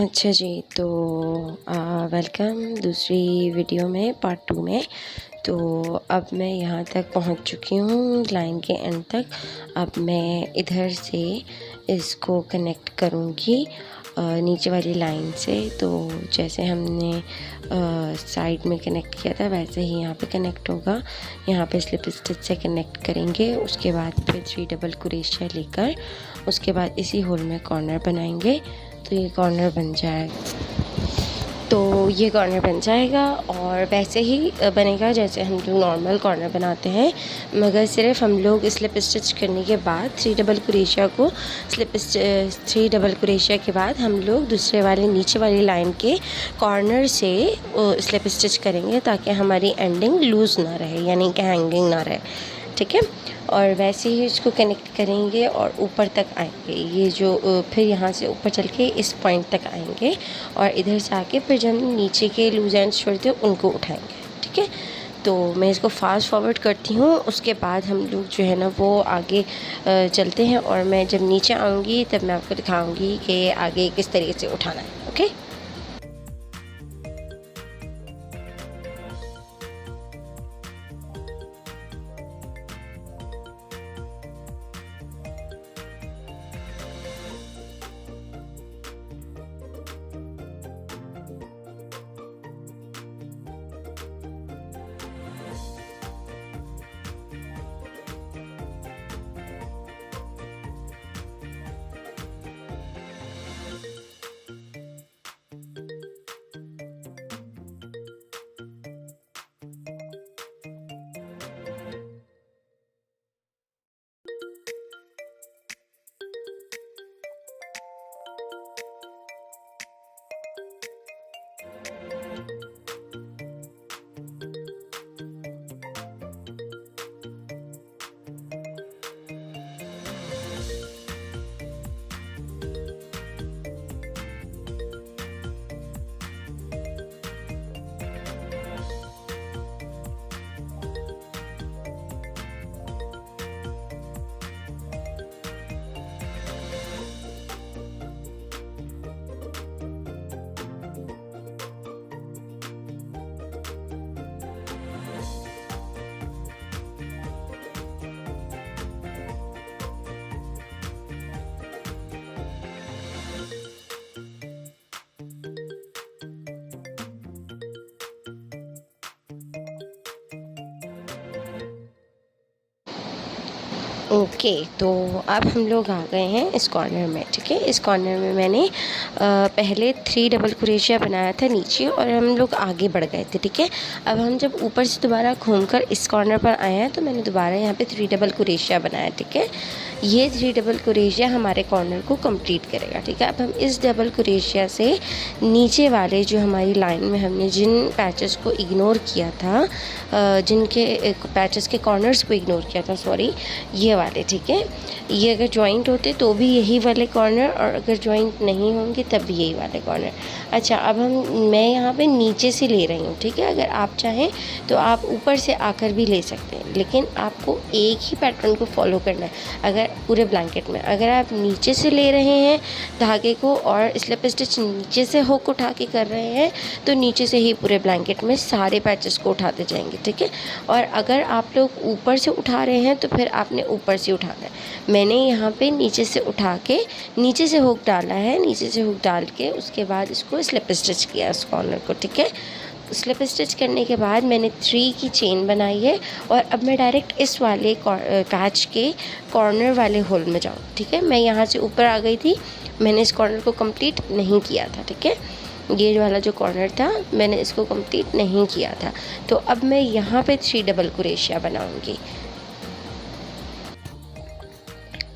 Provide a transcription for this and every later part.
अच्छा जी, तो वेलकम दूसरी वीडियो में पार्ट 2 में। तो अब मैं यहाँ तक पहुँच चुकी हूँ लाइन के एंड तक। अब मैं इधर से इसको कनेक्ट करूँगी नीचे वाली लाइन से। तो जैसे हमने साइड में कनेक्ट किया था वैसे ही यहाँ पे कनेक्ट होगा। यहाँ पे स्लिप स्टिच से कनेक्ट करेंगे, उसके बाद फिर 3 डबल क्रोशिया लेकर उसके बाद इसी होल में कॉर्नर बनाएंगे। तो ये कॉर्नर बन जाएगा और वैसे ही बनेगा जैसे हम जो नॉर्मल कॉर्नर बनाते हैं, मगर सिर्फ हम लोग स्लिप स्टिच करने के बाद 3 डबल क्रोशिया को 3 डबल क्रोशिया के बाद हम लोग दूसरे वाले नीचे वाली लाइन के कॉर्नर से स्लिप स्टिच करेंगे ताकि हमारी एंडिंग लूज़ ना रहे, यानी कि हैंगिंग ना रहे। ठीक है, और वैसे ही इसको कनेक्ट करेंगे और ऊपर तक आएंगे। ये जो फिर यहाँ से ऊपर चल के इस पॉइंट तक आएंगे और इधर से आके फिर जब नीचे के लूज एंड्स छोड़ते हैं उनको उठाएंगे। ठीक है, तो मैं इसको फास्ट फॉरवर्ड करती हूँ, उसके बाद हम लोग जो है ना वो आगे चलते हैं और मैं जब नीचे आऊँगी तब मैं आपको दिखाऊँगी कि आगे किस तरीके से उठाना है। ओके, ओके, तो अब हम लोग आ गए हैं इस कॉर्नर में। ठीक है, इस कॉर्नर में मैंने पहले 3 डबल क्रोशिया बनाया था नीचे और हम लोग आगे बढ़ गए थे। ठीक है, अब हम जब ऊपर से दोबारा घूमकर इस कॉर्नर पर आए हैं तो मैंने दोबारा यहाँ पे 3 डबल क्रोशिया बनाया। ठीक है, ये 3 डबल क्रोशिया हमारे कॉर्नर को कंप्लीट करेगा। ठीक है, अब हम इस डबल क्रोशिया से नीचे वाले जो हमारी लाइन में हमने जिन पैचेस को इग्नोर किया था, जिनके पैचेस के कॉर्नर्स को इग्नोर किया था, सॉरी, ये वाले। ठीक है, ये अगर जॉइंट होते तो भी यही वाले कॉर्नर और अगर जॉइंट नहीं होंगे तब भी यही वाले कॉर्नर। अच्छा, अब मैं यहाँ पे नीचे से ले रही हूँ। ठीक है, अगर आप चाहें तो आप ऊपर से आकर भी ले सकते हैं, लेकिन आपको एक ही पैटर्न को फॉलो करना है। अगर पूरे ब्लैंकेट में अगर आप नीचे से ले रहे हैं धागे को और स्लिप स्टिच नीचे से हुक उठा के कर रहे हैं तो नीचे से ही पूरे ब्लैंकेट में सारे पैचेस को उठाते जाएंगे। ठीक है, और अगर आप लोग ऊपर से उठा रहे हैं तो फिर आपने ऊपर से उठाना है। मैंने यहाँ पे नीचे से उठा के नीचे से हुक डाला है, नीचे से हुक डाल के उसके बाद इसको स्लिप स्टिच किया इस कॉर्नर को। ठीक है, स्लिप स्टिच करने के बाद मैंने 3 की चेन बनाई है और अब मैं डायरेक्ट इस वाले पैच के कॉर्नर वाले होल में जाऊँ। ठीक है, मैं यहाँ से ऊपर आ गई थी, मैंने इस कॉर्नर को कंप्लीट नहीं किया था। ठीक है, ये वाला जो कॉर्नर था मैंने इसको कंप्लीट नहीं किया था, तो अब मैं यहाँ पे 3 डबल क्रोशिया बनाऊँगी।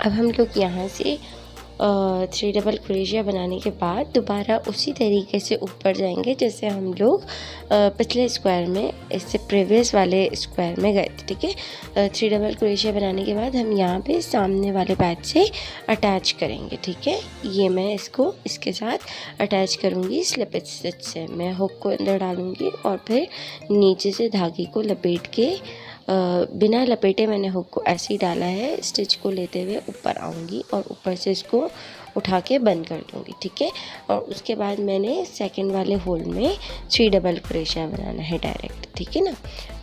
अब हम लोग यहाँ से 3 डबल क्रोशिया बनाने के बाद दोबारा उसी तरीके से ऊपर जाएंगे जैसे हम लोग पिछले स्क्वायर में, इससे प्रीवियस वाले स्क्वायर में गए थे। ठीक है, 3 डबल क्रोशिया बनाने के बाद हम यहाँ पे सामने वाले पैच से अटैच करेंगे। ठीक है, ये मैं इसको इसके साथ अटैच करूँगी स्लिप स्टिच से। मैं हुक को अंदर डालूँगी और फिर नीचे से धागे को लपेट के बिना लपेटे मैंने हुक को ऐसे ही डाला है, स्टिच को लेते हुए ऊपर आऊँगी और ऊपर से इसको उठा के बंद कर दूँगी, ठीक है। और उसके बाद मैंने सेकंड वाले होल में 3 डबल क्रोशिया बनाना है डायरेक्ट, ठीक है ना।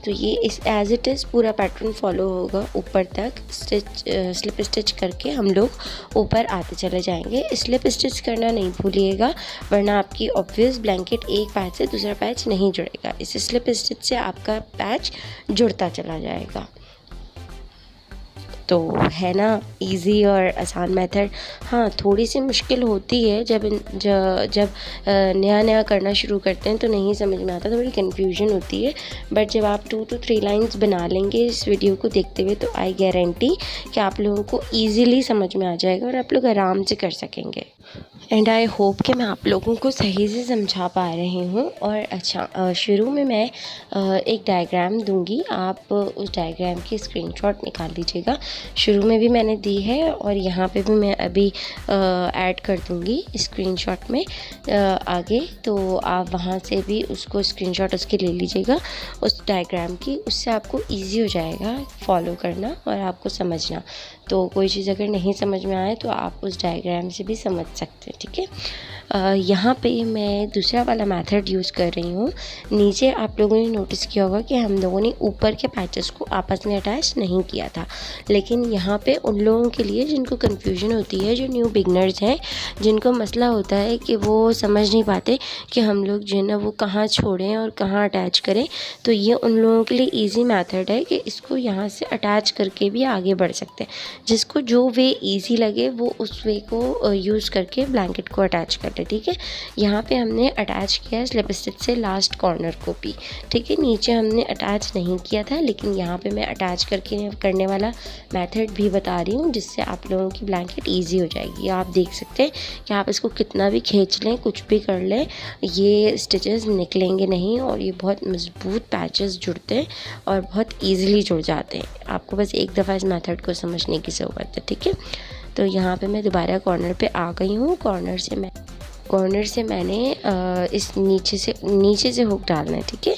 तो ये इस एज़ इट इज़ पूरा पैटर्न फॉलो होगा ऊपर तक। स्लिप स्टिच करके हम लोग ऊपर आते चले जाएंगे। स्लिप स्टिच करना नहीं भूलिएगा, वरना आपकी ऑब्वियस ब्लैंकेट एक पैच से दूसरा पैच नहीं जुड़ेगा। इस स्लिप स्टिच से आपका पैच जुड़ता चला जाएगा। तो है ना इजी और आसान मेथड। हाँ, थोड़ी सी मुश्किल होती है जब नया नया करना शुरू करते हैं तो नहीं समझ में आता, थोड़ी कन्फ्यूजन होती है। बट जब आप 2 to 3 लाइंस बना लेंगे इस वीडियो को देखते हुए तो आई गारंटी कि आप लोगों को ईज़िली समझ में आ जाएगा और आप लोग आराम से कर सकेंगे। एंड आई होप कि मैं आप लोगों को सही से समझा पा रही हूँ। और अच्छा, शुरू में मैं एक डायग्राम दूंगी, आप उस डायग्राम की स्क्रीनशॉट निकाल लीजिएगा। शुरू में भी मैंने दी है और यहाँ पे भी मैं अभी ऐड कर दूंगी स्क्रीनशॉट में आगे, तो आप वहाँ से भी उसको स्क्रीनशॉट उसके ले लीजिएगा उस डायग्राम की। उससे आपको ईजी हो जाएगा फॉलो करना और आपको समझना। तो कोई चीज़ अगर नहीं समझ में आए तो आप उस डायग्राम से भी समझ सकते हैं, ठीक है। यहाँ पे मैं दूसरा वाला मेथड यूज़ कर रही हूँ। नीचे आप लोगों ने नोटिस किया होगा कि हम लोगों ने ऊपर के पैचेस को आपस में अटैच नहीं किया था, लेकिन यहाँ पे उन लोगों के लिए जिनको कन्फ्यूजन होती है, जो न्यू बिगनर्स हैं, जिनको मसला होता है कि वो समझ नहीं पाते कि हम लोग जो है ना वो कहाँ छोड़ें और कहाँ अटैच करें, तो ये उन लोगों के लिए ईजी मेथड है कि इसको यहाँ से अटैच करके भी आगे बढ़ सकते हैं। जिसको जो वे ईजी लगे वो उस वे को यूज़ करके ब्लैंकेट को अटैच कर ले, ठीक है। यहाँ पे हमने अटैच किया है स्लिप स्टिच से लास्ट कॉर्नर को भी, ठीक है। नीचे हमने अटैच नहीं किया था, लेकिन यहाँ पे मैं अटैच करने वाला मेथड भी बता रही हूँ, जिससे आप लोगों की ब्लैंकेट ईजी हो जाएगी। आप देख सकते हैं कि आप इसको कितना भी खींच लें, कुछ भी कर लें, ये स्टिचेस निकलेंगे नहीं और ये बहुत मजबूत पैचेस जुड़ते हैं और बहुत ईजिली जुड़ जाते हैं। आपको बस एक दफ़ा इस मेथड को समझने की ज़रूरत है, ठीक है। तो यहाँ पे मैं दोबारा कॉर्नर पे आ गई हूँ। कॉर्नर से मैंने इस नीचे से हुक डालना है, ठीक है,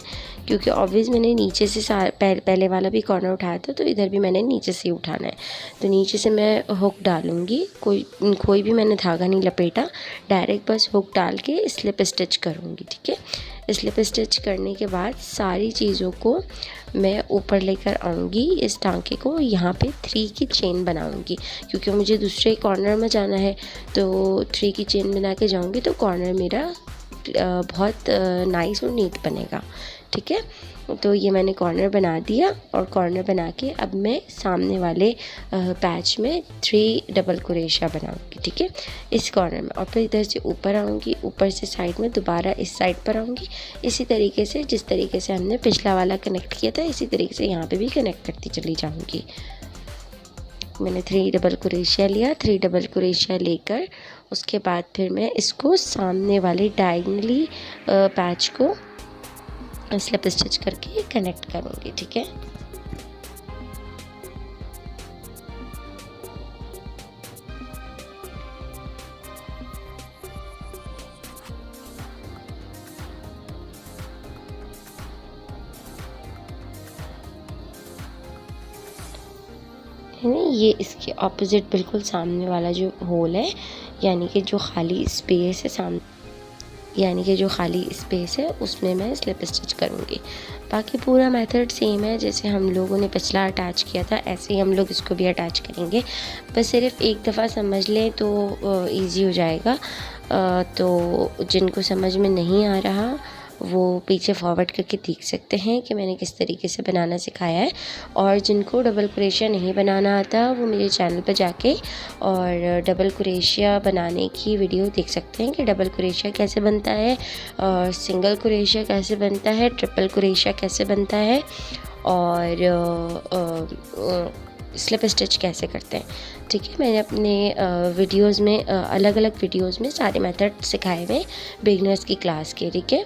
क्योंकि ऑब्वियस मैंने नीचे से पहले वाला भी कॉर्नर उठाया था, तो इधर भी मैंने नीचे से उठाना है। तो नीचे से मैं हुक डालूँगी, कोई भी मैंने धागा नहीं लपेटा, डायरेक्ट बस हुक डाल के स्लिप स्टिच करूँगी, ठीक है। स्लिप स्टिच करने के बाद सारी चीज़ों को मैं ऊपर लेकर आऊँगी। इस टांके को यहाँ पे 3 की चेन बनाऊँगी, क्योंकि मुझे दूसरे कॉर्नर में जाना है, तो 3 की चेन बना के जाऊँगी तो कॉर्नर मेरा बहुत नाइस और नीट बनेगा, ठीक है। तो ये मैंने कॉर्नर बना दिया और कॉर्नर बना के अब मैं सामने वाले पैच में 3 डबल क्रोशिया बनाऊंगी, ठीक है, इस कॉर्नर में। और फिर इधर से ऊपर आऊँगी, ऊपर से साइड में दोबारा इस साइड पर आऊँगी। इसी तरीके से जिस तरीके से हमने पिछला वाला कनेक्ट किया था, इसी तरीके से यहाँ पे भी कनेक्ट करती चली जाऊँगी। मैंने 3 डबल क्रोशिया लिया, 3 डबल क्रोशिया लेकर उसके बाद फिर मैं इसको सामने वाले डायगनली पैच को स्लिप स्टिच करके कनेक्ट करूँगी, ठीक है। ये इसके ऑपोजिट बिल्कुल सामने वाला जो होल है, यानी कि जो खाली स्पेस है उसमें मैं स्लिप स्टिच करूँगी। बाकी पूरा मेथड सेम है, जैसे हम लोगों ने पिछला अटैच किया था ऐसे ही हम लोग इसको भी अटैच करेंगे। बस सिर्फ एक दफ़ा समझ लें तो इजी हो जाएगा। तो जिनको समझ में नहीं आ रहा वो पीछे फॉरवर्ड करके देख सकते हैं कि मैंने किस तरीके से बनाना सिखाया है। और जिनको डबल क्रोशिया नहीं बनाना आता वो मेरे चैनल पर जाके और डबल क्रोशिया बनाने की वीडियो देख सकते हैं कि डबल क्रोशिया कैसे बनता है, और सिंगल क्रोशिया कैसे बनता है, ट्रिपल क्रोशिया कैसे बनता है, और स्लिप स्टिच कैसे करते हैं, ठीक है। मैंने अपने वीडियोस में अलग अलग वीडियोस में सारे मेथड सिखाए हुए बिगनर्स की क्लास के, ठीक है।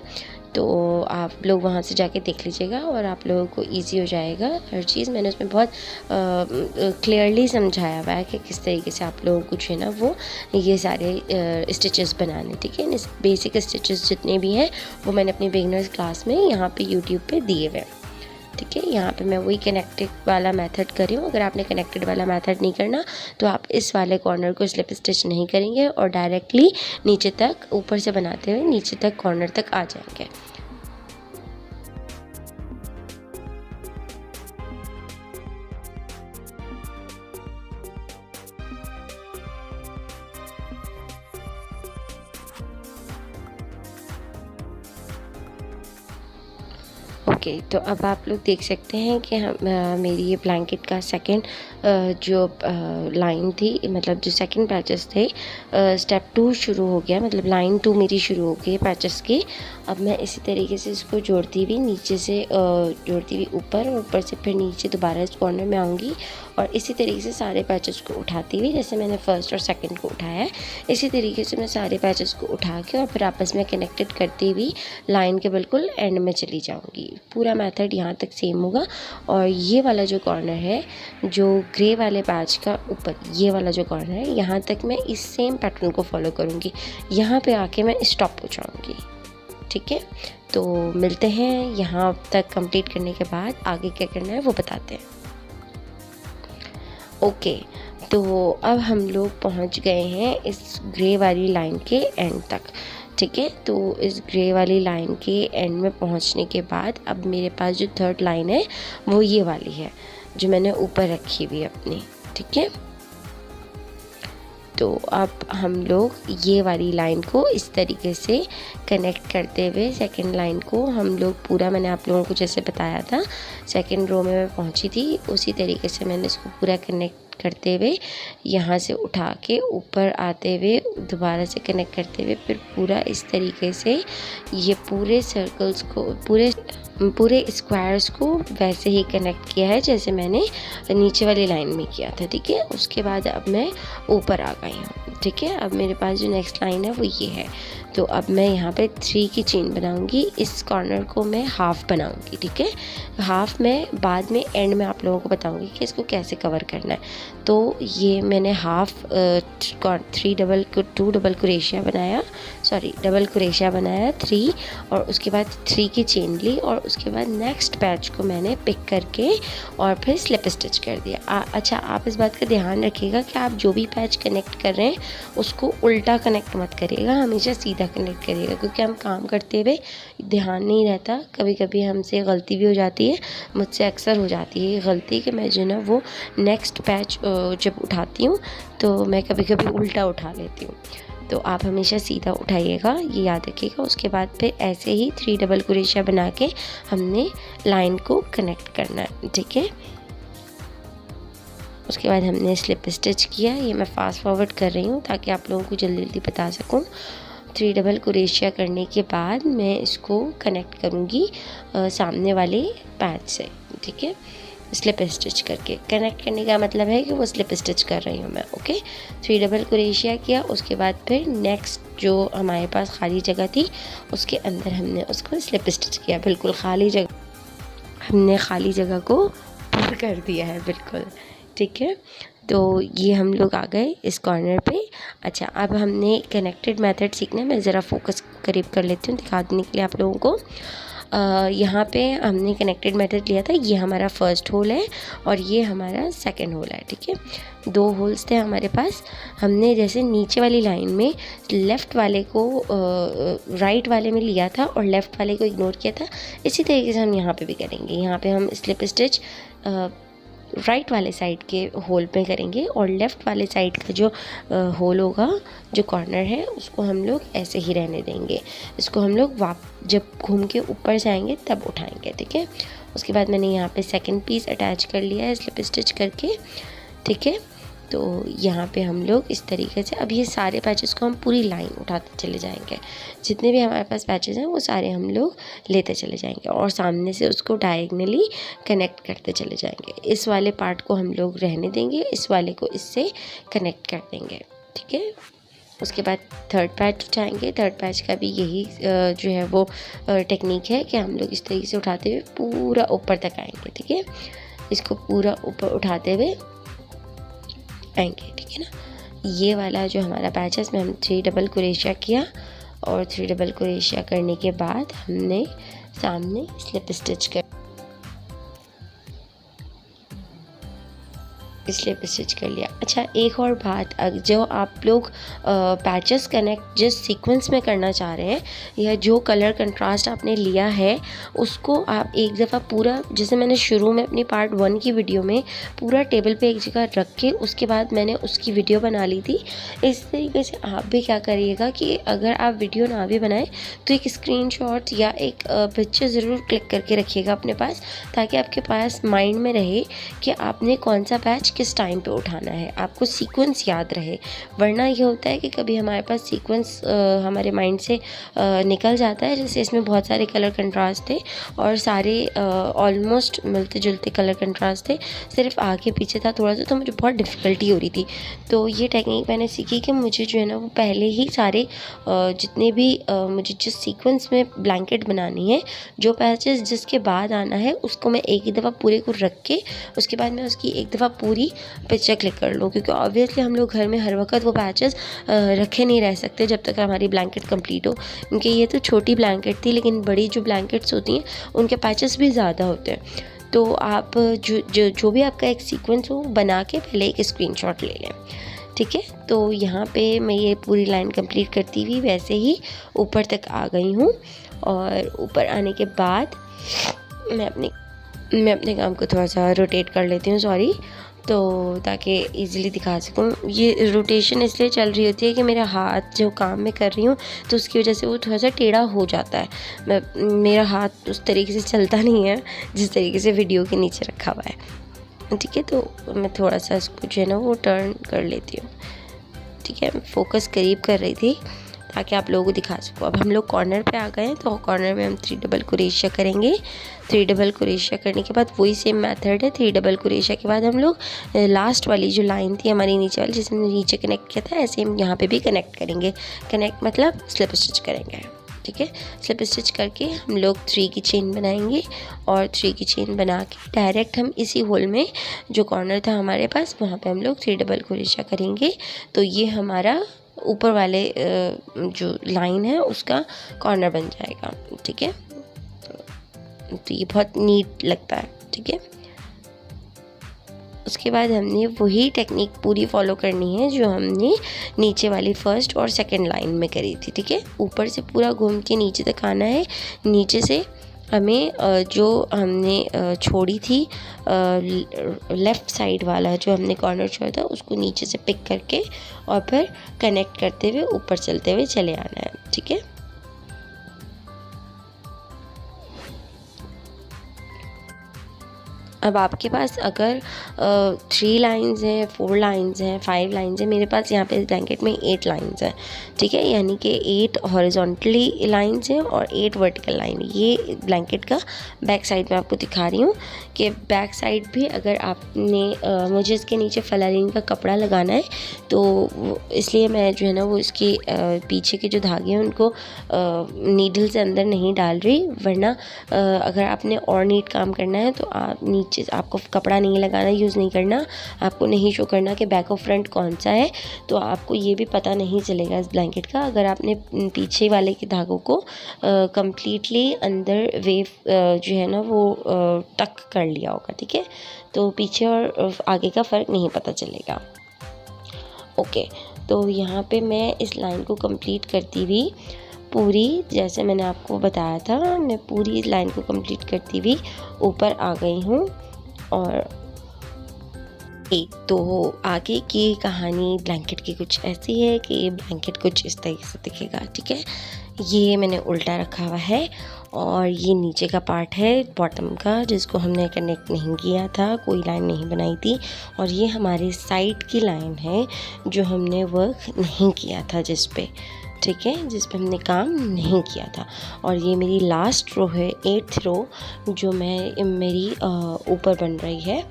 तो आप लोग वहाँ से जाके देख लीजिएगा और आप लोगों को इजी हो जाएगा हर चीज़। मैंने उसमें बहुत क्लियरली समझाया हुआ है कि किस तरीके से आप लोगों को जो है ना वो ये सारे स्टिचेस बनाने, ठीक है। बेसिक स्टिचेस जितने भी हैं वो मैंने अपनी बिगनर्स क्लास में यहाँ पे यूट्यूब पे दिए हुए हैं। ठीक है। यहाँ पे मैं वही कनेक्टेड वाला मेथड कर रही हूँ। अगर आपने कनेक्टेड वाला मेथड नहीं करना तो आप इस वाले कॉर्नर को स्लिप स्टिच नहीं करेंगे और डायरेक्टली नीचे तक, ऊपर से बनाते हुए नीचे तक कॉर्नर तक आ जाएंगे। ओके, तो अब आप लोग देख सकते हैं कि हम मेरी ये ब्लैंकेट का सेकंड जो लाइन थी, मतलब जो सेकंड पैचेस थे, स्टेप 2 शुरू हो गया, मतलब लाइन 2 मेरी शुरू हो गई पैचेस की। अब मैं इसी तरीके से इसको जोड़ती हुई नीचे से जोड़ती हुई ऊपर, और ऊपर से फिर नीचे दोबारा इस कॉर्नर में आऊँगी और इसी तरीके से सारे पैचेस को उठाती हुई, जैसे मैंने फर्स्ट और सेकंड को उठाया है, इसी तरीके से मैं सारे पैचेस को उठा के और फिर आपस में कनेक्टेड करती हुई लाइन के बिल्कुल एंड में चली जाऊंगी। पूरा मेथड यहाँ तक सेम होगा। और ये वाला जो कॉर्नर है, जो ग्रे वाले पैच का ऊपर ये वाला जो कॉर्नर है, यहाँ तक मैं इस सेम पैटर्न को फॉलो करूँगी। यहाँ पे आके मैं स्टॉप हो जाऊँगी। ठीक है, तो मिलते हैं यहाँ तक कंप्लीट करने के बाद। आगे क्या करना है वो बताते हैं। ओके, तो अब हम लोग पहुँच गए हैं इस ग्रे वाली लाइन के एंड तक। ठीक है, तो इस ग्रे वाली लाइन के एंड में पहुंचने के बाद अब मेरे पास जो थर्ड लाइन है वो ये वाली है, जो मैंने ऊपर रखी हुई है अपनी। ठीक है, तो अब हम लोग ये वाली लाइन को इस तरीके से कनेक्ट करते हुए सेकंड लाइन को हम लोग पूरा, मैंने आप लोगों को जैसे बताया था सेकंड रो में मैं पहुंची थी, उसी तरीके से मैंने इसको पूरा कनेक्ट करते हुए यहाँ से उठा के ऊपर आते हुए दोबारा से कनेक्ट करते हुए फिर पूरा इस तरीके से ये पूरे सर्कल्स को, पूरे स्क्वायर्स को वैसे ही कनेक्ट किया है जैसे मैंने नीचे वाली लाइन में किया था। ठीक है, उसके बाद अब मैं ऊपर आ गई हूँ। ठीक है, अब मेरे पास जो नेक्स्ट लाइन है वो ये है। तो अब मैं यहाँ पे 3 की चेन बनाऊंगी। इस कॉर्नर को मैं हाफ़ बनाऊंगी। ठीक है, हाफ़ में बाद में एंड में आप लोगों को बताऊंगी कि इसको कैसे कवर करना है। तो ये मैंने हाफ़ 2 डबल क्रोशिया बनाया, डबल क्रोशिया बनाया 3, और उसके बाद 3 की चेन ली और उसके बाद नेक्स्ट पैच को मैंने पिक करके और फिर स्लिप स्टिच कर दिया। अच्छा, आप इस बात का ध्यान रखिएगा कि आप जो भी पैच कनेक्ट कर रहे हैं उसको उल्टा कनेक्ट मत करिएगा, हमेशा सीधा कनेक्ट करिएगा, क्योंकि हम काम करते हुए ध्यान नहीं रहता। कभी कभी हमसे गलती भी हो जाती है, मुझसे अक्सर हो जाती है गलती कि मैं जो ना वो नेक्स्ट पैच जब उठाती हूँ तो मैं कभी कभी उल्टा उठा लेती हूँ। तो आप हमेशा सीधा उठाइएगा, ये याद रखिएगा। उसके बाद फिर ऐसे ही 3 डबल क्रोशिया बना के हमने लाइन को कनेक्ट करना है। ठीक है, उसके बाद हमने स्लिप स्टिच किया। ये मैं फास्ट फॉरवर्ड कर रही हूँ ताकि आप लोगों को जल्दी जल्दी बता सकूँ। 3 डबल क्रोशिया करने के बाद मैं इसको कनेक्ट करूँगी सामने वाले पैच से। ठीक है, स्लिप स्टिच करके कनेक्ट करने का मतलब है कि वो स्लिप स्टिच कर रही हूँ मैं। ओके, 3 डबल क्रोशिया किया। उसके बाद फिर नेक्स्ट जो हमारे पास खाली जगह थी उसके अंदर हमने उसको स्लिप स्टिच किया। बिल्कुल खाली जगह, हमने खाली जगह को पूरा कर दिया है बिल्कुल। ठीक है, तो ये हम लोग आ गए इस कॉर्नर पे। अच्छा, अब हमने कनेक्टेड मेथड सीखना है। मैं ज़रा फोकस करीब कर लेती हूँ दिखा देने के लिए आप लोगों को। यहाँ पे हमने कनेक्टेड मेथड लिया था। ये हमारा फर्स्ट होल है और ये हमारा सेकंड होल है। ठीक है, 2 होल्स थे हमारे पास। हमने जैसे नीचे वाली लाइन में लेफ़्ट वाले को राइट वाले में लिया था और लेफ़्ट वाले को इग्नोर किया था, इसी तरीके से हम यहाँ पे भी करेंगे। यहाँ पे हम स्लिप स्टिच राइट वाले साइड के होल पे करेंगे और लेफ़्ट वाले साइड का जो होल होगा, जो कॉर्नर है, उसको हम लोग ऐसे ही रहने देंगे। इसको हम लोग जब घूम के ऊपर जाएंगे तब उठाएंगे। ठीक है, उसके बाद मैंने यहाँ पे सेकंड पीस अटैच कर लिया है स्लिप स्टिच करके। ठीक है, तो यहाँ पे हम लोग इस तरीके से अब ये सारे पैचेस को हम पूरी लाइन उठाते चले जाएंगे। जितने भी हमारे पास पैचेस हैं वो सारे हम लोग लेते चले जाएंगे और सामने से उसको डायगनली कनेक्ट करते चले जाएंगे। इस वाले पार्ट को हम लोग रहने देंगे, इस वाले को इससे कनेक्ट कर देंगे। ठीक है, उसके बाद थर्ड पैच उठाएंगे। थर्ड पैच का भी यही जो है वो टेक्निक है कि हम लोग इस तरीके से उठाते हुए पूरा ऊपर तक आएंगे। ठीक है, इसको पूरा ऊपर उठाते हुए आएंगे। ठीक है ना, ये वाला जो हमारा पैच है इसमें हम 3 डबल क्रोशिया किया और 3 डबल क्रोशिया करने के बाद हमने सामने स्लिप स्टिच कर स्लिप स्टिच कर लिया। अच्छा, एक और बात, जो आप लोग पैचेस कनेक्ट जिस सीक्वेंस में करना चाह रहे हैं या जो कलर कंट्रास्ट आपने लिया है उसको आप एक दफ़ा पूरा, जैसे मैंने शुरू में अपनी पार्ट 1 की वीडियो में पूरा टेबल पे एक जगह रख के उसके बाद मैंने उसकी वीडियो बना ली थी। इस तरीके से आप भी क्या करिएगा कि अगर आप वीडियो ना भी बनाएं तो एक स्क्रीनशॉट या एक पिक्चर ज़रूर क्लिक करके रखिएगा अपने पास, ताकि आपके पास माइंड में रहे कि आपने कौन सा पैच किस टाइम पे उठाना है, आपको सीक्वेंस याद रहे। वरना ये होता है कि कभी हमारे पास सीक्वेंस हमारे माइंड से निकल जाता है। जैसे इसमें बहुत सारे कलर कंट्रास्ट थे और सारे ऑलमोस्ट मिलते जुलते कलर कंट्रास्ट थे, सिर्फ आगे पीछे था थोड़ा सा, तो मुझे बहुत डिफ़िकल्टी हो रही थी। तो ये टेक्निक मैंने सीखी कि मुझे जो है ना वो पहले ही सारे जितने भी मुझे जिस सीक्वेंस में ब्लैंकेट बनानी है, जो पैचेस जिसके बाद आना है उसको मैं एक ही दफ़ा पूरे को रख के उसके बाद मैं उसकी एक दफ़ा पूरी पिक्चर क्लिक कर लूँ, क्योंकि ऑब्वियसली हम लोग घर में हर वक्त वो पैचेस रखे नहीं रह सकते जब तक हमारी ब्लैंकेट कंप्लीट हो। क्योंकि ये तो छोटी ब्लैंकेट थी, लेकिन बड़ी जो ब्लैंकेट्स होती हैं उनके पैचेस भी ज़्यादा होते हैं। तो आप जो भी आपका एक सीक्वेंस हो बना के पहले एक स्क्रीनशॉट ले लें, ठीक है। तो यहाँ पे मैं ये पूरी लाइन कंप्लीट करती हुई वैसे ही ऊपर तक आ गई हूँ, और ऊपर आने के बाद मैं अपने काम को थोड़ा सा रोटेट कर लेती हूँ, सॉरी, तो ताकि इजीली दिखा सकूँ। ये रोटेशन इसलिए चल रही होती है कि मेरा हाथ जो काम में कर रही हूँ तो उसकी वजह से वो थोड़ा सा टेढ़ा हो जाता है। मेरा हाथ उस तरीके से चलता नहीं है जिस तरीके से वीडियो के नीचे रखा हुआ है, ठीक है। तो मैं थोड़ा सा इसको जो है ना वो टर्न कर लेती हूँ, ठीक है। फोकस करीब कर रही थी ताकि आप लोगों को दिखा सकूँ। अब हम लोग कॉर्नर पे आ गए हैं, तो कॉर्नर में हम 3 डबल क्रोशिया करेंगे। 3 डबल क्रोशिया करने के बाद वही सेम मेथड है। 3 डबल क्रोशिया के बाद हम लोग लास्ट वाली जो लाइन थी हमारी नीचे वाली, जिसे हमने नीचे कनेक्ट किया था, ऐसे हम यहाँ पे भी कनेक्ट करेंगे। कनेक्ट मतलब स्लिप स्टिच करेंगे, ठीक है। स्लिप स्टिच करके हम लोग 3 की चेन बनाएंगे, और 3 की चेन बना के डायरेक्ट हम इसी होल में जो कॉर्नर था हमारे पास वहाँ पे हम लोग 3 डबल क्रोशिया करेंगे। तो ये हमारा ऊपर वाले जो लाइन है उसका कॉर्नर बन जाएगा, ठीक है। तो ये बहुत नीट लगता है, ठीक है। उसके बाद हमने वही टेक्निक पूरी फॉलो करनी है जो हमने नीचे वाली फर्स्ट और सेकंड लाइन में करी थी, ठीक है। ऊपर से पूरा घूम के नीचे तक आना है। नीचे से हमें जो हमने छोड़ी थी लेफ़्ट साइड वाला जो हमने कॉर्नर छोड़ा था उसको नीचे से पिक करके और फिर कनेक्ट करते हुए ऊपर चलते हुए चले आना है, ठीक है। अब आपके पास अगर 3 लाइन्स हैं, 4 लाइन्स हैं, 5 लाइन्स हैं, मेरे पास यहाँ पे इस ब्लैंकेट में 8 लाइन्स हैं, ठीक है। यानी कि 8 हॉरिजॉन्टली लाइन्स हैं और 8 वर्टिकल लाइन। ये ब्लैंकेट का बैक साइड में आपको दिखा रही हूँ कि बैक साइड भी अगर आपने मुझे इसके नीचे फलारीन का कपड़ा लगाना है, तो इसलिए मैं जो है ना वो इसके पीछे के जो धागे हैं उनको नीडल से अंदर नहीं डाल रही। वरना अगर आपने और नीट काम करना है तो आप नीचे आपको कपड़ा नहीं लगाना, यूज़ नहीं करना, आपको नहीं शो करना कि बैक और फ्रंट कौन सा है, तो आपको ये भी पता नहीं चलेगा इस ब्लैंकेट का। अगर आपने पीछे वाले के धागों को कम्प्लीटली अंदर वेव जो है ना वो टक कर लिया होगा, ठीक है, तो पीछे और आगे का फ़र्क नहीं पता चलेगा। ओके, तो यहाँ पे मैं इस लाइन को कंप्लीट करती हुई पूरी, जैसे मैंने आपको बताया था, मैं पूरी लाइन को कंप्लीट करती हुई ऊपर आ गई हूँ। और तो आगे की कहानी ब्लैंकेट की कुछ ऐसी है कि ब्लैंकेट कुछ इस तरीके से दिखेगा, ठीक है। ये मैंने उल्टा रखा हुआ है और ये नीचे का पार्ट है बॉटम का, जिसको हमने कनेक्ट नहीं किया था, कोई लाइन नहीं बनाई थी। और ये हमारे साइड की लाइन है जो हमने वर्क नहीं किया था जिस पे, ठीक है, जिस पे हमने काम नहीं किया था। और ये मेरी लास्ट रो है, 8th रो, जो मेरी ऊपर बन रही है,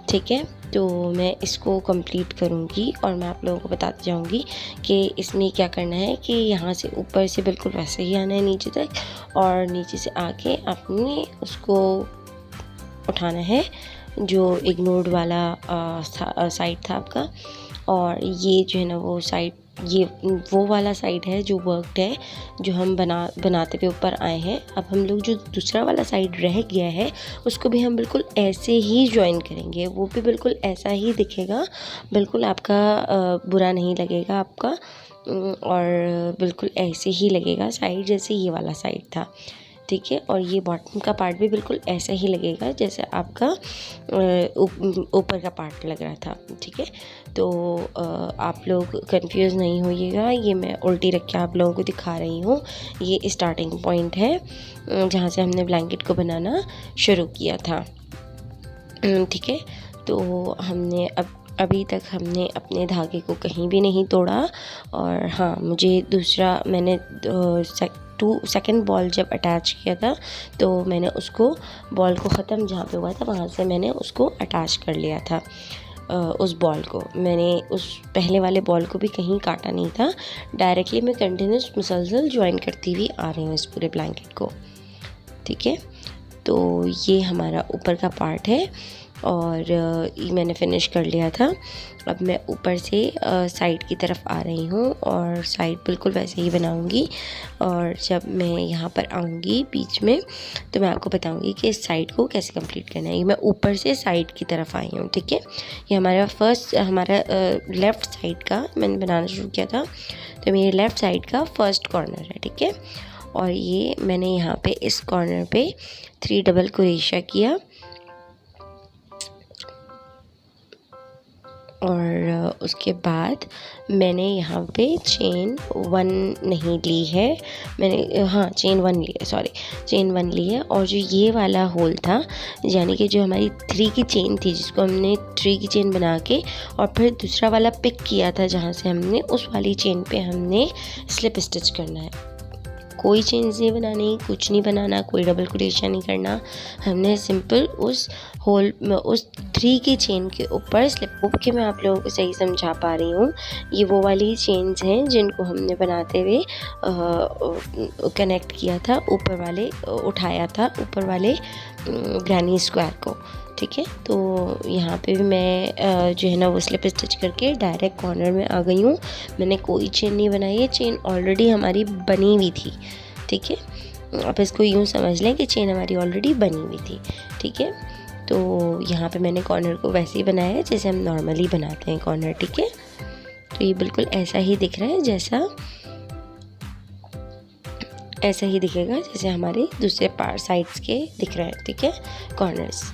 ठीक है। तो मैं इसको कंप्लीट करूँगी और मैं आप लोगों को बताती जाऊँगी कि इसमें क्या करना है कि यहाँ से ऊपर से बिल्कुल वैसे ही आना है नीचे तक, और नीचे से आके आपने उसको उठाना है जो इग्नोर्ड वाला साइड था आपका। और ये जो है ना वो साइड ये वो वाला साइड है जो वर्कड है, जो हम बनाते हुए ऊपर आए हैं। अब हम लोग जो दूसरा वाला साइड रह गया है उसको भी हम बिल्कुल ऐसे ही ज्वाइन करेंगे, वो भी बिल्कुल ऐसा ही दिखेगा, बिल्कुल आपका बुरा नहीं लगेगा आपका, और बिल्कुल ऐसे ही लगेगा साइड जैसे ये वाला साइड था, ठीक है। और ये बॉटम का पार्ट भी बिल्कुल ऐसा ही लगेगा जैसे आपका ऊपर का पार्ट लग रहा था, ठीक है। तो आप लोग कंफ्यूज नहीं होइएगा, ये मैं उल्टी रख के आप लोगों को दिखा रही हूँ। ये स्टार्टिंग पॉइंट है जहाँ से हमने ब्लैंकेट को बनाना शुरू किया था, ठीक है। तो हमने अभी तक हमने अपने धागे को कहीं भी नहीं तोड़ा। और हाँ, मुझे दूसरा मैंने सेकंड बॉल जब अटैच किया था तो मैंने उसको बॉल को ख़त्म जहाँ पे हुआ था वहाँ से मैंने उसको अटैच कर लिया था। उस बॉल को मैंने उस पहले वाले बॉल को भी कहीं काटा नहीं था, डायरेक्टली मैं कंटिन्यूस मुसलसल ज्वाइन करती हुई आ रही हूँ इस पूरे ब्लैंकेट को, ठीक है। तो ये हमारा ऊपर का पार्ट है और ये मैंने फिनिश कर लिया था। अब मैं ऊपर से साइड की तरफ आ रही हूँ और साइड बिल्कुल वैसे ही बनाऊँगी। और जब मैं यहाँ पर आऊँगी बीच में तो मैं आपको बताऊँगी कि इस साइड को कैसे कंप्लीट करना है। ये मैं ऊपर से साइड की तरफ आई हूँ, ठीक है। ये हमारा लेफ़्ट साइड का मैंने बनाना शुरू किया था, तो मेरे लेफ़्ट साइड का फर्स्ट कॉर्नर है, ठीक है। और ये मैंने यहाँ पे इस कॉर्नर पे 3 डबल क्रोशिया किया और उसके बाद मैंने यहाँ पे चेन 1 नहीं ली है, मैंने हाँ चेन 1 ली है, सॉरी चेन 1 ली है। और जो ये वाला होल था, यानी कि जो हमारी 3 की चेन थी जिसको हमने 3 की चेन बना के और फिर दूसरा वाला पिक किया था जहाँ से हमने उस वाली चेन पे हमने स्लिप स्टिच करना है। कोई चेंज नहीं बनानी, कुछ नहीं बनाना, कोई डबल क्रोशिया नहीं करना। हमने सिंपल उस होल में उस 3 की चेन के ऊपर स्लिप हुक के मैं आप लोगों को सही समझा पा रही हूँ। ये वो वाली चेन्स हैं जिनको हमने बनाते हुए कनेक्ट किया था, ऊपर वाले उठाया था ऊपर वाले ग्रैनी स्क्वायर को, ठीक है। तो यहाँ पे भी मैं जो है ना वो स्लिप स्टिच करके डायरेक्ट कॉर्नर में आ गई हूँ। मैंने कोई चेन नहीं बनाई है, चेन ऑलरेडी हमारी बनी हुई थी, ठीक है। आप इसको यूँ समझ लें कि चेन हमारी ऑलरेडी बनी हुई थी, ठीक है। तो यहाँ पे मैंने कॉर्नर को वैसे ही बनाया है जैसे हम नॉर्मली बनाते हैं कॉर्नर, ठीक है। तो ये बिल्कुल ऐसा ही दिख रहा है, ऐसा ही दिखेगा जैसे हमारे दूसरे साइड्स के दिख रहे हैं, ठीक है, कॉर्नर्स।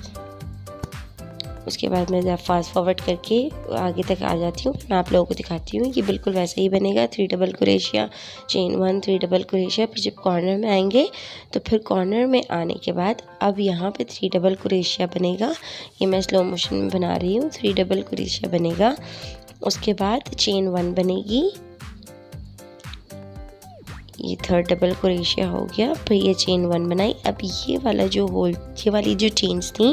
उसके बाद मैं जब फास्ट फॉरवर्ड करके आगे तक आ जाती हूँ, मैं आप लोगों को दिखाती हूँ कि बिल्कुल वैसे ही बनेगा। 3 double crochet, chain 1, 3 double crochet. फिर जब कॉर्नर में आएंगे तो फिर कॉर्नर में आने के बाद अब यहाँ पे 3 डबल क्रोशिया बनेगा। ये मैं स्लो मोशन में बना रही हूँ। 3 डबल क्रोशिया बनेगा, उसके बाद चेन 1 बनेगी, ये 3rd डबल क्रोशिया हो गया, फिर ये चेन 1 बनाई। अब ये वाला जो होल, ये वाली जो चेन्स थी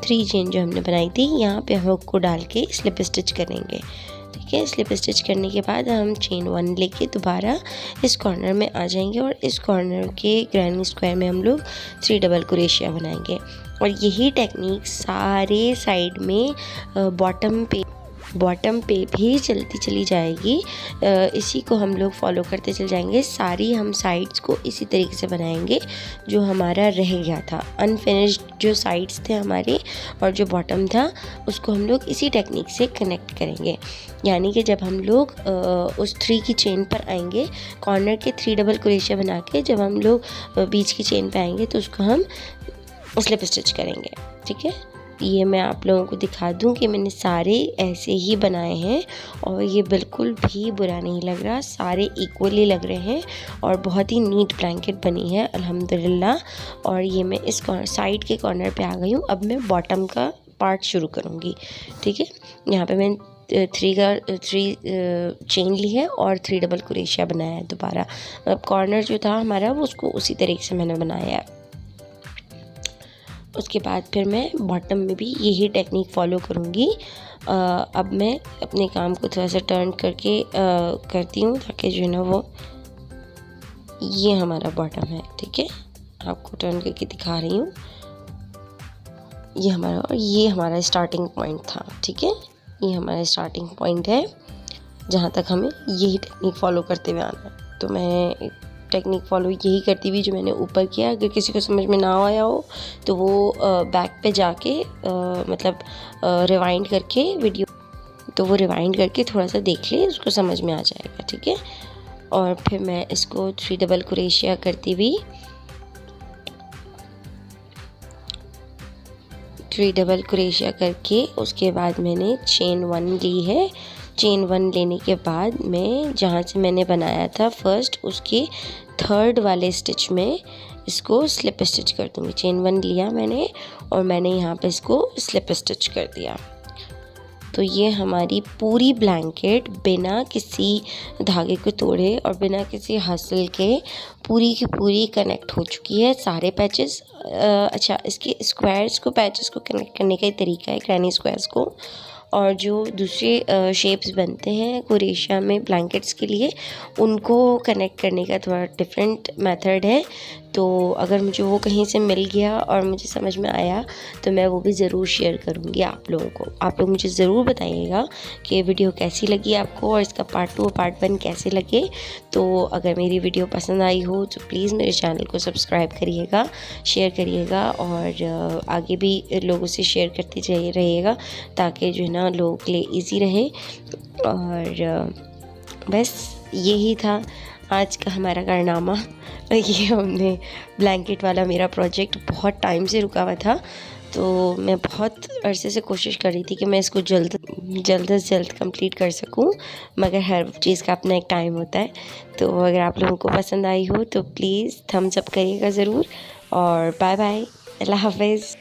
3 चेन जो हमने बनाई थी, यहाँ पे हुक को डाल के स्लिप स्टिच करेंगे, ठीक है। स्लिप स्टिच करने के बाद हम चेन 1 लेके दोबारा इस कॉर्नर में आ जाएंगे और इस कॉर्नर के ग्रैनी स्क्वायर में हम लोग 3 डबल क्रोशिया बनाएंगे। और यही टेक्निक सारे साइड में बॉटम पे भी चलती चली जाएगी। इसी को हम लोग फॉलो करते चल जाएंगे। सारी हम साइड्स को इसी तरीके से बनाएंगे। जो हमारा रह गया था अनफिनिश्ड जो साइड्स थे हमारे और जो बॉटम था उसको हम लोग इसी टेक्निक से कनेक्ट करेंगे। यानी कि जब हम लोग उस 3 की चेन पर आएंगे, कॉर्नर के 3 डबल क्रोशिया बना के जब हम लोग बीच की चेन पे आएंगे तो उसको हम स्लिप स्टिच करेंगे, ठीक है। ये मैं आप लोगों को दिखा दूं कि मैंने सारे ऐसे ही बनाए हैं और ये बिल्कुल भी बुरा नहीं लग रहा, सारे इक्वली लग रहे हैं और बहुत ही नीट ब्लैंकेट बनी है अल्हम्दुलिल्लाह। और ये मैं इस साइड के कॉर्नर पे आ गई हूँ। अब मैं बॉटम का पार्ट शुरू करूँगी, ठीक है। यहाँ पे मैं 3 चेन ली है और 3 डबल क्रोशिया बनाया है दोबारा। अब कॉर्नर जो था हमारा वो उसको उसी तरीके से मैंने बनाया है। उसके बाद फिर मैं बॉटम में भी यही टेक्निक फॉलो करूँगी। अब मैं अपने काम को थोड़ा सा टर्न करके करती हूँ ताकि जो है ना वो ये हमारा बॉटम है, ठीक है। आपको टर्न करके दिखा रही हूँ। ये हमारा स्टार्टिंग पॉइंट था, ठीक है। ये हमारा स्टार्टिंग पॉइंट है जहाँ तक हमें यही टेक्निक फॉलो करते हुए आना है। तो मैं टेक्निक फॉलो यही करती हुई जो मैंने ऊपर किया। अगर किसी को समझ में ना आया हो तो वो बैक पे जाके मतलब रिवाइंड करके वीडियो, तो वो रिवाइंड करके थोड़ा सा देख ले, उसको समझ में आ जाएगा, ठीक है। और फिर मैं इसको 3 डबल क्रोशिया करती हुई 3 डबल क्रोशिया करके उसके बाद मैंने चेन 1 ली है। चेन 1 लेने के बाद मैं जहाँ से मैंने बनाया था फर्स्ट, उसके 3rd वाले स्टिच में इसको स्लिप स्टिच कर दूँगी। चेन 1 लिया मैंने और मैंने यहाँ पे इसको स्लिप स्टिच कर दिया। तो ये हमारी पूरी ब्लैंकेट बिना किसी धागे को तोड़े और बिना किसी हसल के पूरी की पूरी कनेक्ट हो चुकी है। सारे पैचेस अच्छा, इसके स्क्वायर्स को, पैचेस को कनेक्ट करने का ही तरीका है, ग्रैनी स्क्वायर्स को। और जो दूसरे शेप्स बनते हैं क्रोशिया में ब्लैंकेट्स के लिए, उनको कनेक्ट करने का थोड़ा डिफरेंट मेथड है। तो अगर मुझे वो कहीं से मिल गया और मुझे समझ में आया तो मैं वो भी ज़रूर शेयर करूँगी आप लोगों को। आप लोग मुझे ज़रूर बताइएगा कि वीडियो कैसी लगी आपको और इसका पार्ट 2 और पार्ट 1 कैसे लगे। तो अगर मेरी वीडियो पसंद आई हो तो प्लीज़ मेरे चैनल को सब्सक्राइब करिएगा, शेयर करिएगा और आगे भी लोगों से शेयर करते रहिएगा ताकि जो है ना लोगों के लिए ईजी रहे। और बस यही था आज का हमारा कारनामा। ये हमने ब्लैंकेट वाला मेरा प्रोजेक्ट बहुत टाइम से रुका हुआ था, तो मैं बहुत अरसे से कोशिश कर रही थी कि मैं इसको जल्द से जल्द कंप्लीट कर सकूं, मगर हर चीज़ का अपना एक टाइम होता है। तो अगर आप लोगों को पसंद आई हो तो प्लीज़ थम्स अप करिएगा ज़रूर। और बाय बाय, अल्लाह हाफ़िज़।